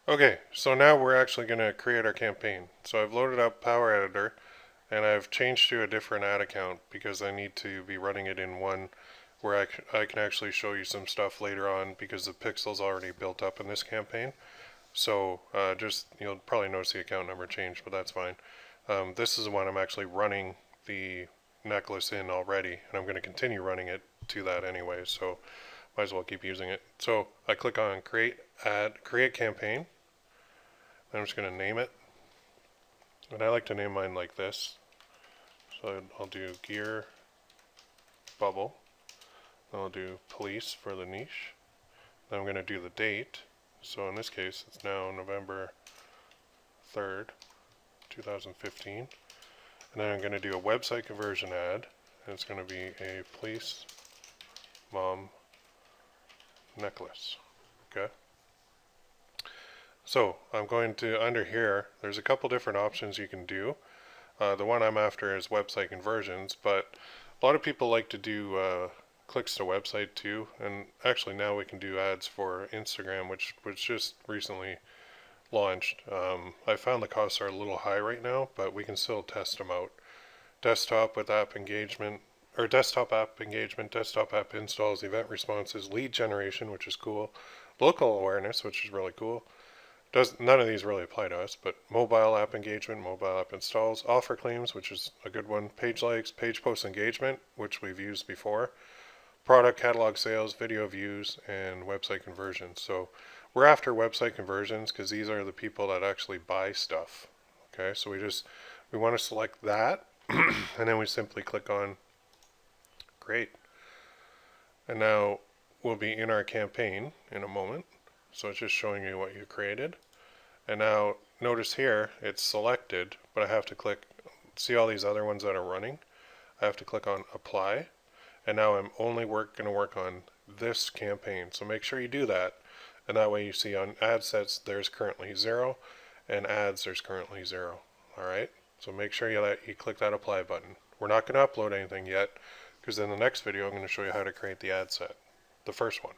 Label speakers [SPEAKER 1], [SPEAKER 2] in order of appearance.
[SPEAKER 1] Okay, so now we're actually going to create our campaign. So I've loaded up Power Editor and I've changed to a different ad account because I need to be running it in one where I can actually show you some stuff later on because the pixel's already built up in this campaign. So you'll probably notice the account number changed, but that's fine. This is the one I'm actually running the necklace in already, and I'm going to continue running it to that anyway, so might as well keep using it. So I click on create campaign. I'm just going to name it, and I like to name mine like this. So I'll do gear bubble, then I'll do police for the niche, then I'm going to do the date. So in this case it's now November 3rd, 2015. And then I'm going to do a website conversion ad, and it's going to be a police mom necklace. Okay. So I'm going to, under here, there's a couple different options you can do. The one I'm after is website conversions, but a lot of people like to do clicks to website too. And actually now we can do ads for Instagram, which was just recently launched. I found the costs are a little high right now, but we can still test them out. Desktop with app engagement, or desktop app engagement, desktop app installs, event responses, lead generation, which is cool, local awareness, which is really cool. None of these really apply to us, but mobile app engagement, mobile app installs, offer claims, which is a good one, page likes, page post engagement, which we've used before, product catalog sales, video views, and website conversions. So we're after website conversions because these are the people that actually buy stuff. Okay, so we want to select that, and then we simply click on create. And now we'll be in our campaign in a moment. So it's just showing you what you created. And now notice here it's selected, but I have to click, see all these other ones that are running? I have to click on apply. And now I'm only going to work on this campaign. So make sure you do that. And that way you see on ad sets there's currently 0, and ads there's currently 0. Alright? So make sure you click that apply button. We're not going to upload anything yet, because in the next video I'm going to show you how to create the ad set. The first one.